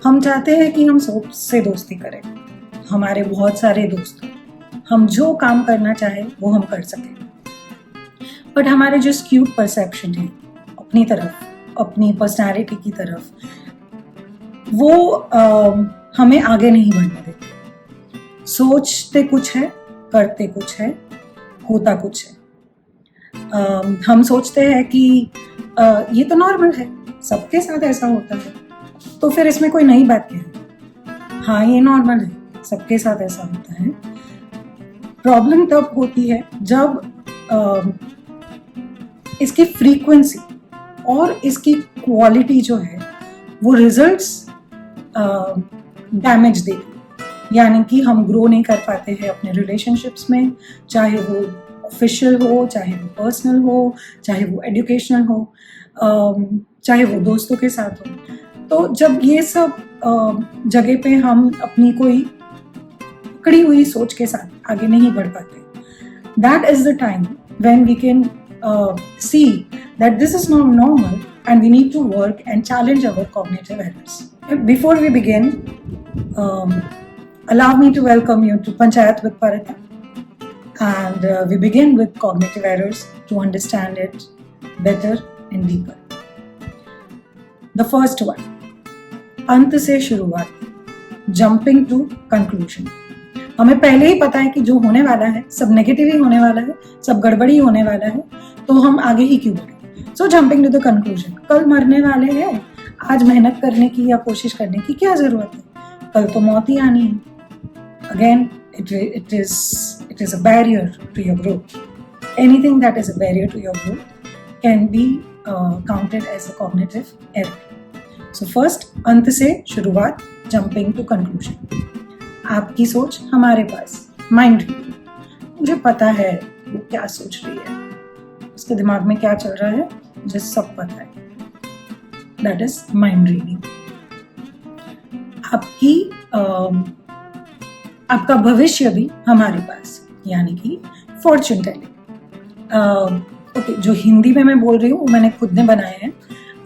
हम चाहते हैं कि हम सबसे दोस्ती करें, हमारे बहुत सारे दोस्त, हम जो काम करना चाहें वो हम कर सकें, बट हमारे जो स्क्यूड परसेप्शन है अपनी तरफ, अपनी पर्सनालिटी की तरफ, वो हमें आगे नहीं बढ़ने देते। सोचते कुछ है, करते कुछ है, होता कुछ है। हम सोचते हैं कि ये तो नॉर्मल है, सबके साथ ऐसा होता है, तो फिर इसमें कोई नई बात क्या है। हाँ, ये नॉर्मल है, सबके साथ ऐसा होता है। प्रॉब्लम तब होती है जब इसकी फ्रीक्वेंसी और इसकी क्वालिटी जो है वो रिजल्ट्स डैमेज देती, यानी कि हम ग्रो नहीं कर पाते हैं अपने रिलेशनशिप्स में, चाहे वो ऑफिशियल हो, चाहे वो पर्सनल हो, चाहे वो एजुकेशनल हो, चाहे वो दोस्तों के साथ हो। तो जब ये सब जगह पे हम अपनी कोई पकड़ी हुई सोच के साथ आगे नहीं बढ़ पाते, that is the time when we can see that this is not normal and we need to work and challenge our cognitive errors. Before we begin, allow me to welcome you to Panchayat with Parita, and we begin with cognitive errors to understand it better and deeper. The first one, अंत से शुरुआत, jumping to conclusion. हमें पहले ही पता है कि जो होने वाला है सब नेगेटिव ही होने वाला है, सब गड़बड़ी होने वाला है, तो हम आगे ही क्यों बढ़े। सो जंपिंग टू द कंक्लूजन, कल मरने वाले हैं, आज मेहनत करने की या कोशिश करने की क्या जरूरत है, कल तो मौत ही आनी है। Again it is a barrier to your growth. Anything that is a barrier to your growth can be counted as a cognitive error. So first, अंत से शुरुआत, jumping to conclusion. आपकी सोच हमारे पास, माइंड रीडिंग, मुझे पता है वो क्या सोच रही है, उसके दिमाग में क्या चल रहा है, मुझे सब पता है, दैट इज माइंड रीडिंग। आपका भविष्य भी हमारे पास, यानी कि फॉर्चून टेलिंग। ओके, जो हिंदी में मैं बोल रही हूँ वो मैंने खुद ने बनाए हैं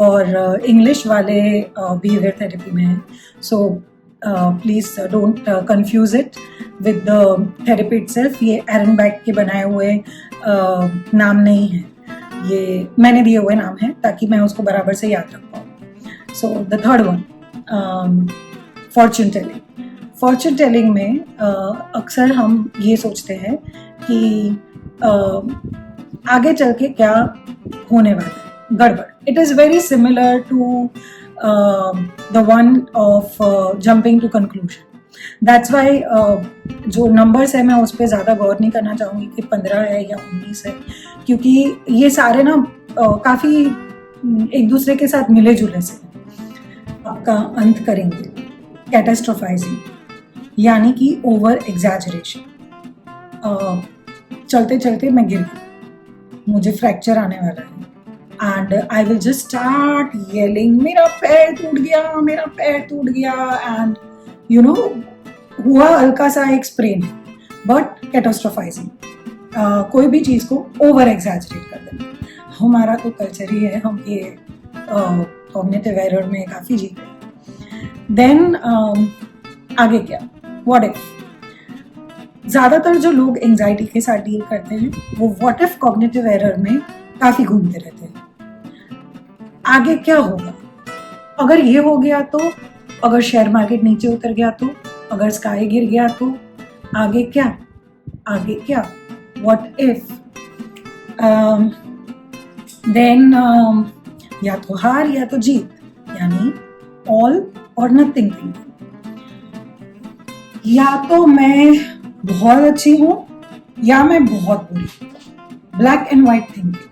और इंग्लिश वाले बिहेवियर थेरेपी में है, so please don't confuse it with the therapy itself. ये एरन बैक के बनाए हुए नाम नहीं है, ये मैंने दिए हुए नाम है ताकि मैं उसको बराबर से याद रख पाऊँ। So the third one, Fortune telling. Fortune telling में अक्सर हम ये सोचते हैं कि आगे चल के क्या होने वाला है, गड़बड़। It is very similar to the one of jumping to conclusion. That's why जो नंबर्स है मैं उस पर ज़्यादा गौर नहीं करना चाहूँगी कि 15 है या 19 है, क्योंकि ये सारे ना काफ़ी एक दूसरे के साथ मिले जुले से। आपका अंत करेंगे कैटास्ट्रोफाइजिंग, यानी कि ओवर एग्जैजरेशन। चलते चलते मैं गिर गई, मुझे फ्रैक्चर आने वाला है, and I will just start yelling, मेरा पैर टूट गया, मेरा पैर टूट गया, and you know, हुआ हल्का सा एक स्प्रेन, बट कैटास्ट्रोफाइजिंग, कोई भी चीज़ को ओवर एग्जैजरेट कर देना। हमारा तो कल्चर ही है, हम ये कॉग्निटिव एरर में काफ़ी जीते हैं। देन आगे क्या, व्हाट इफ। ज़्यादातर जो लोग एंजाइटी के साथ डील करते हैं वो व्हाट इफ कॉग्निटिव एरर में काफ़ी घूमते रहते हैं। आगे क्या होगा, अगर ये हो गया तो, अगर शेयर मार्केट नीचे उतर गया तो, अगर स्काई गिर गया तो, आगे क्या, आगे क्या, व्हाट इफ। देन या तो हार या तो जीत, यानी ऑल और नथिंग थिंकिंग। या तो मैं बहुत अच्छी हूँ या मैं बहुत बुरी, black and white thinking.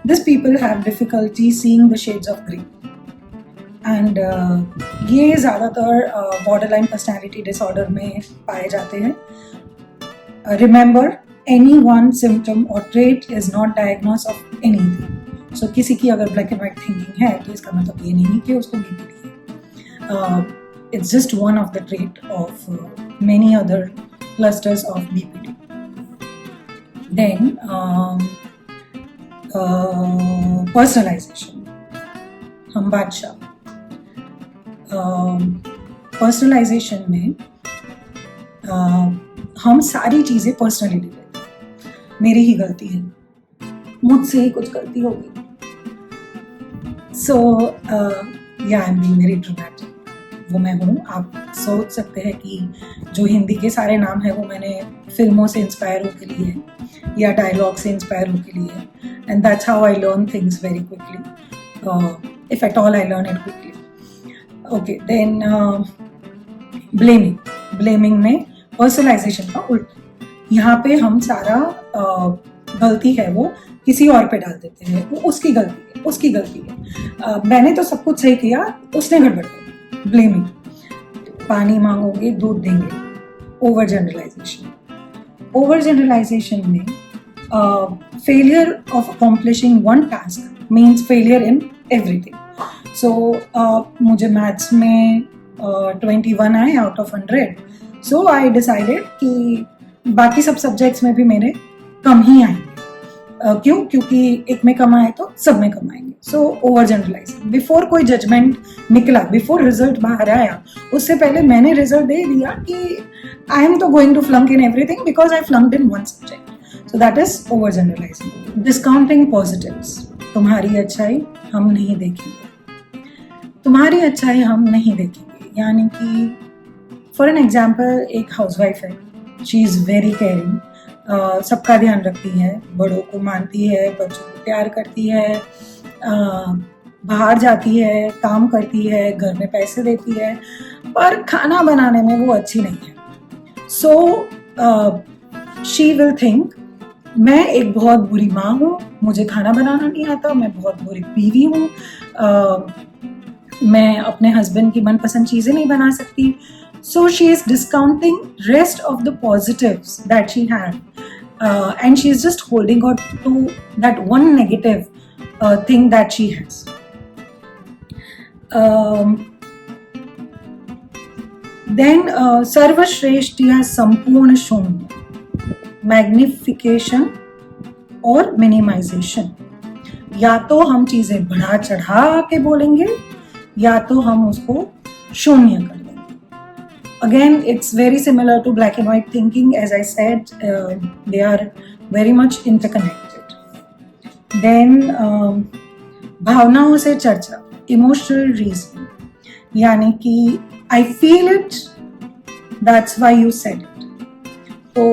These people have difficulty seeing the shades of grey. And ये ज़्यादातर borderline personality disorder में पाए जाते हैं। Remember, any one symptom or trait is not diagnosis of anything. So किसी की अगर black and white thinking है तो इसका मतलब ये नहीं कि उसको BPD है। It's just one of the trait of many other clusters of BPD. Then personalisation, हम बादशाह। पर्सनलाइजेशन में हम सारी चीज़ें पर्सनली ले लेते हैं। मेरी ही गलती है, मुझसे ही कुछ गलती होगी। सो या I am being very dramatic, वो मैं हूँ। आप सोच सकते हैं कि जो हिंदी के सारे नाम है वो मैंने फिल्मों से इंस्पायर होके लिए हैं या डायलॉग से इंस्पायर होके लिए हैं, and that's how I learn things very quickly, if at all I learn it quickly. Okay, then blaming में पर्सनलाइजेशन का उल्टा, यहाँ पे हम सारा गलती है वो किसी और पे डाल देते हैं, वो उसकी गलती है, मैंने तो सब कुछ सही किया, उसने गड़बड़ कर। ब्लेमिंग, पानी मांगोगे दूध देंगे। ओवर जनरलाइजेशन में failure of accomplishing one task means failure in everything. So मुझे मैथ्स में 21 आए out of 100, so I decided कि बाकी सब सब्जेक्ट्स में भी मेरे कम ही आएंगे। क्यों? क्योंकि एक में कम आए तो सब में कम आएंगे। सो ओवर जनरलाइजिंग, बिफोर कोई जजमेंट निकला, बिफोर रिजल्ट बाहर आया, उससे पहले मैंने रिजल्ट दे दिया कि आई एम तो going to flunk in everything because I flunked in one subject. So that is over generalizing. Discounting positives, तुम्हारी अच्छाई हम नहीं देखेंगे, यानी कि फॉर एन एग्जाम्पल एक हाउसवाइफ है, शी इज़ वेरी केयरिंग, सबका ध्यान रखती है, बड़ों को मानती है, बच्चों को प्यार करती है, बाहर जाती है, काम करती है, घर में पैसे देती है, पर खाना बनाने में वो अच्छी नहीं है। सो शी विल थिंक मैं एक बहुत बुरी माँ हूँ, मुझे खाना बनाना नहीं आता, मैं बहुत बुरी बीवी हूँ, मैं अपने हस्बैंड की मनपसंद चीज़ें नहीं बना सकती। So she is discounting rest of the positives that she had, and she is just holding on to that one negative thing that she has. Then सर्वश्रेष्ठ या संपूर्ण शून्य, मैग्निफिकेशन और मिनिमाइजेशन। या तो हम चीजें बढ़ा चढ़ा के बोलेंगे या तो हम उसको शून्य कर देंगे। Again, it's very similar to black and white thinking. As I said, they are very much interconnected. Then, भावनाओं से चर्चा, emotional reasoning, यानी कि I feel it, that's why you said it. तो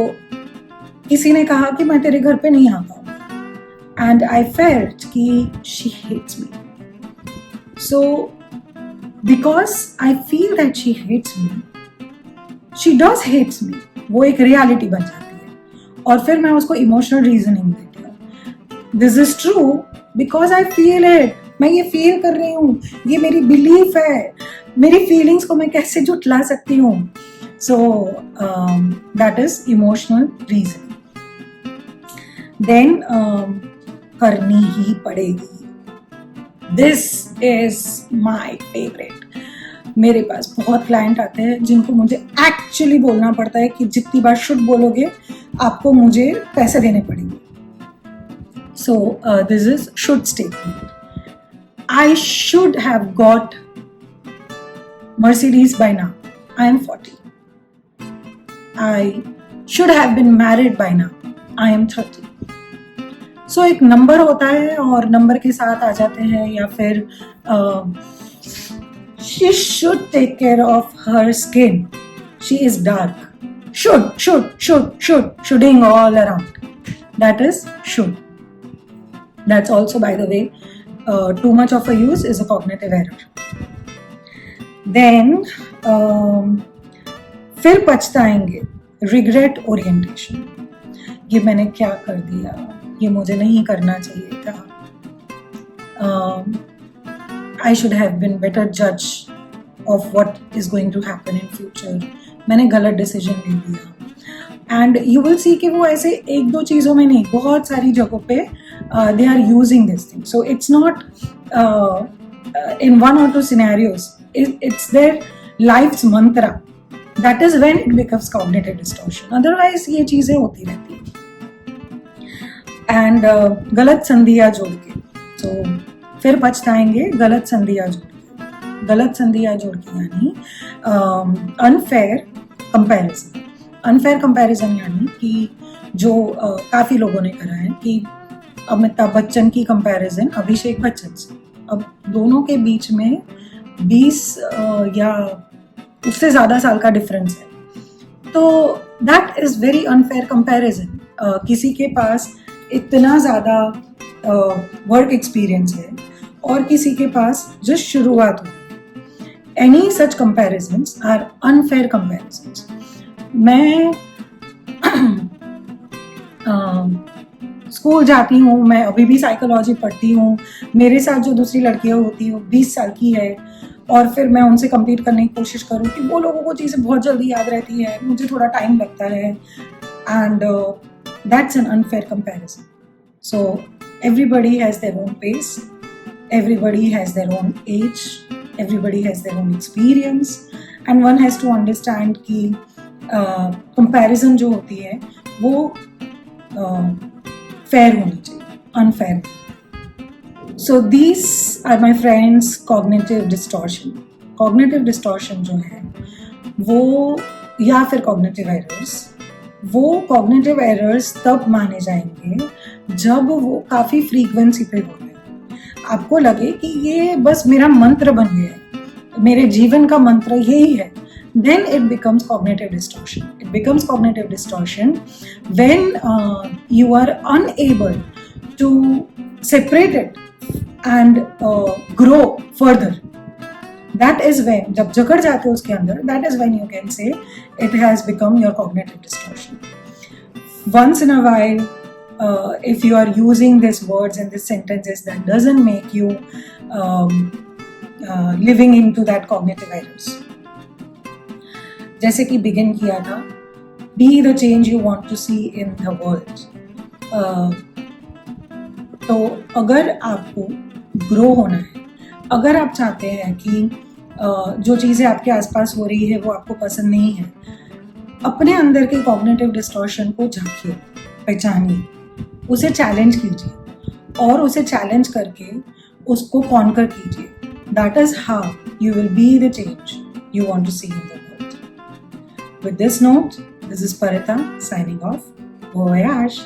किसी ने कहा कि मैं तेरे घर पे नहीं आ पाऊंगा, and I felt कि she hates me. So, because I feel that she hates me, she does hates me, वो एक रियलिटी बन जाती है, और फिर मैं उसको इमोशनल रीजनिंग देती हूँ। This is true because I feel it, मैं ये फील कर रही हूँ, ये मेरी बिलीफ है, मेरी फीलिंग्स को मैं कैसे जुटला सकती हूँ। So that is emotional reasoning. Then करनी ही पड़ेगी, दिस इज माई फेवरेट। मेरे पास बहुत क्लाइंट आते हैं जिनको मुझे एक्चुअली बोलना पड़ता है कि जितनी बार शुड बोलोगे आपको मुझे पैसे देने पड़ेंगे। So this is should statement. I should have got Mercedes by now. I am 40. I should have been married by now. I am 30. So एक नंबर होता है और नंबर के साथ आ जाते हैं, या फिर she should take care of her skin. She is dark. Shoulding all around. That is should. That's also, by the way, too much of a use is a cognitive error. Then फिर पछताएंगे, regret orientation. ये मैंने क्या कर दिया, ये मुझे नहीं करना चाहिए था, I should have been better judge of what is going to happen in future. मैंने गलत डिसीजन ले लिया. And you will see कि वो ऐसे एक दो चीज़ों में नहीं, बहुत सारी जगहों पे they are using this thing. So it's not in one or two scenarios. It's their life's mantra. That is when it becomes cognitive distortion. Otherwise ये चीज़ें होती रहती हैं. And गलत संधियाँ जोड़ के, so फिर पछताएंगे गलत संधियाँ जोड़ के. गलत संधियाँ जोड़ के, यानी अनफेयर कंपैरिजन। अनफेयर कंपैरिजन यानी कि जो काफ़ी लोगों ने करा है कि अमिताभ बच्चन की कंपैरिजन अभिषेक बच्चन से, अब दोनों के बीच में 20 या उससे ज़्यादा साल का डिफरेंस है, तो that is very unfair comparison. किसी के पास इतना ज़्यादा वर्क एक्सपीरियंस है और किसी के पास जस्ट शुरुआत हुई। Any such comparisons are unfair comparisons. मैं स्कूल जाती हूँ, मैं अभी भी साइकोलॉजी पढ़ती हूँ, मेरे साथ जो दूसरी लड़कियाँ होती हैं वो 20 साल की है, और फिर मैं उनसे कम्पीट करने की कोशिश करूँ कि वो लोगों को चीज़ें बहुत जल्दी याद रहती है, मुझे थोड़ा टाइम लगता है, and that's an unfair comparison. So everybody has their own pace, everybody has their own age, everybody has their own experience, and one has to understand कि comparison जो होती है वो fair होनी चाहिए, unfair। So these are my friends cognitive distortion। Cognitive distortion जो है वो, या फिर cognitive errors, वो cognitive errors तब माने जाएंगे जब वो काफ़ी frequency पे हो, आपको लगे कि ये बस मेरा मंत्र बन गया है, मेरे जीवन का मंत्र यही है, then it becomes cognitive distortion। It becomes cognitive distortion when you are unable to separate it and grow further। That is when, जब जकड़ जाते हो उसके अंदर, that is when you can say it has become your cognitive distortion। Once in a while, if you are using these words and these sentences, that doesn't make you living into that cognitive errors। जैसे कि begin किया था, be the change you want to see in the world। तो अगर आपको grow होना है, अगर आप चाहते हैं कि जो चीज़ें आपके आसपास हो रही है वो आपको पसंद नहीं है, अपने अंदर के cognitive distortion को झांकिए, पहचानिए, उसे चैलेंज कीजिए और उसे चैलेंज करके उसको कॉन्कर कीजिए। That is how you will be the change you want to see in the world. With this note, this is Parita signing off. Bon voyage!